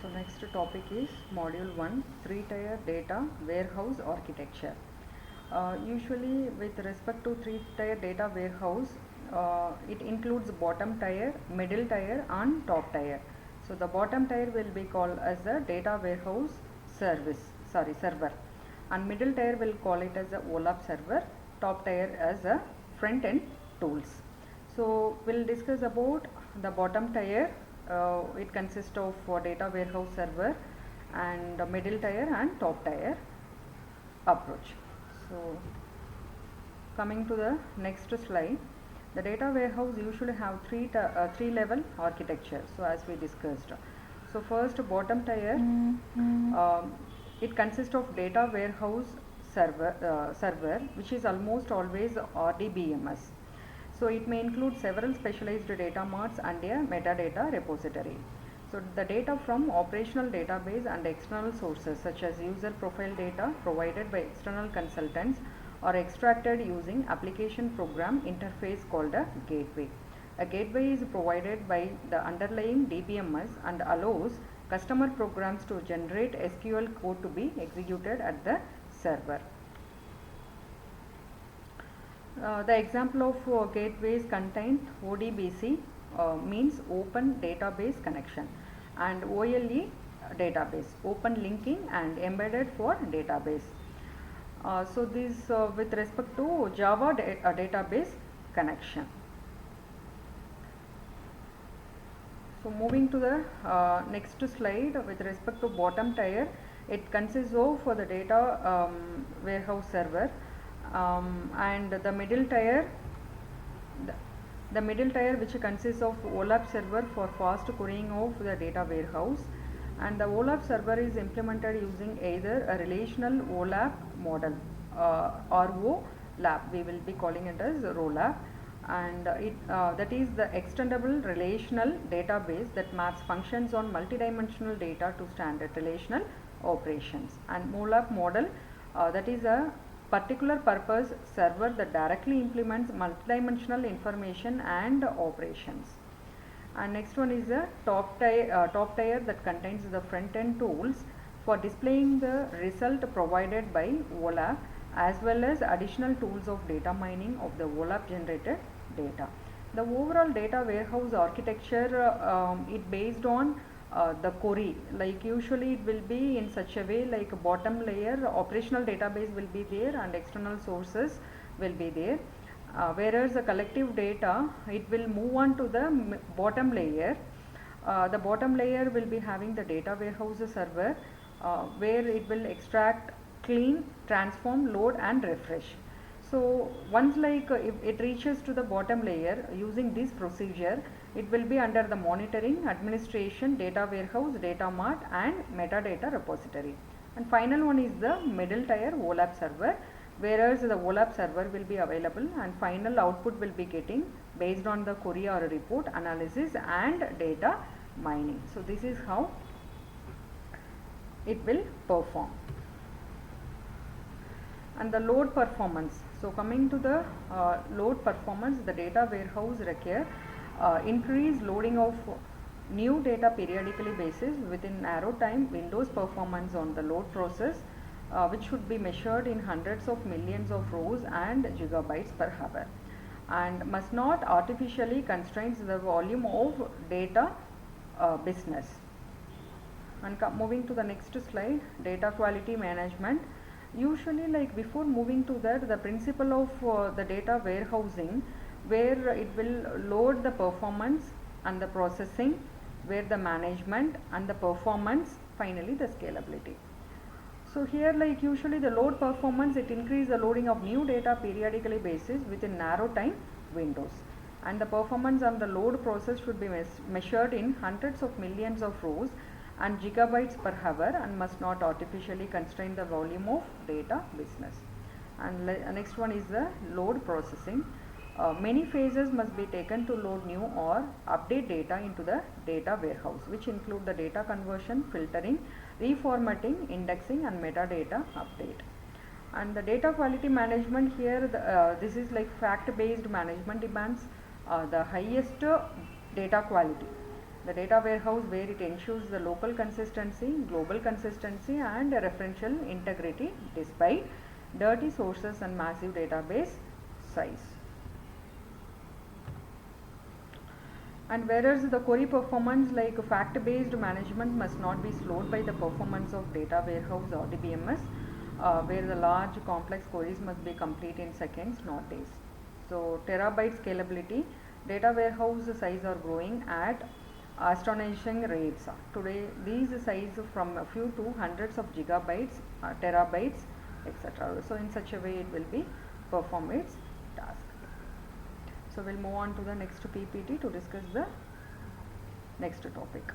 So next topic is module 1, 3-tier data warehouse architecture. Usually with respect to 3-tier data warehouse, it includes bottom tier, middle tier and top tier. So the bottom tier will be called as the data warehouse server, and middle tier will call it as a OLAP server, top tier as a front end tools. So we'll discuss about the bottom tier. It consists of data warehouse server and middle tier and top tier approach. So coming to the next slide, the data warehouse usually have three level architecture. So as we discussed, so first bottom tier, it consists of data warehouse server which is almost always RDBMS. So it may include several specialized data marts and a metadata repository. So the data from operational database and external sources such as user profile data provided by external consultants are extracted using application program interface called a gateway. A gateway is provided by the underlying DBMS and allows customer programs to generate SQL code to be executed at the server. The example of gateways contain ODBC, means Open Database Connection, and OLE database, Open Linking and Embedded for Database. So this with respect to Java database connection. So moving to the next slide, with respect to bottom tier, it consists of the data warehouse server. And the middle tier, the middle tier which consists of OLAP server for fast querying of the data warehouse, and the OLAP server is implemented using either a relational OLAP model, RO lab, we will be calling it as ROLAP, and that is the extendable relational database that maps functions on multidimensional data to standard relational operations, and MOLAP model, that is a particular purpose server that directly implements multidimensional information and operations. And next one is the top tier that contains the front end tools for displaying the result provided by OLAP, as well as additional tools of data mining of the OLAP generated data. The overall data warehouse architecture, it based on the query, like usually it will be in such a way, like bottom layer operational database will be there and external sources will be there, whereas the collective data, it will move on to the bottom layer. The bottom layer will be having the data warehouse server, where it will extract, clean, transform, load and refresh. So once like if it reaches to the bottom layer, using this procedure, it will be under the monitoring, administration, data warehouse, data mart and metadata repository. And final one is the middle tier OLAP server, whereas the OLAP server will be available and final output will be getting based on the query or report analysis and data mining. So this is how it will perform. And the load performance. So coming to the load performance, the data warehouse require increased loading of new data periodically basis within narrow time windows performance on the load process, which should be measured in hundreds of millions of rows and gigabytes per hour, and must not artificially constrain the volume of data business. And moving to the next slide, data quality management. Usually, like before moving to that, the principle of the data warehousing, where it will load the performance and the processing, where the management and the performance, finally the scalability. So here, like usually the load performance, it increase the loading of new data periodically basis within narrow time windows, and the performance on the load process should be measured in hundreds of millions of rows and gigabytes per hour, and must not artificially constrain the volume of data business. And next one is the load processing. Many phases must be taken to load new or update data into the data warehouse, which include the data conversion, filtering, reformatting, indexing and metadata update. And the data quality management here, this is like fact based management demands the highest data quality. The data warehouse where it ensures the local consistency, global consistency and referential integrity despite dirty sources and massive database size. And whereas the query performance like fact-based management must not be slowed by the performance of data warehouse or DBMS, where the large complex queries must be complete in seconds, not days. So terabyte scalability, data warehouse size are growing at astonishing rates. Today these size from a few to hundreds of gigabytes, terabytes, etc. So in such a way it will be perform its task. So we'll move on to the next PPT to discuss the next topic.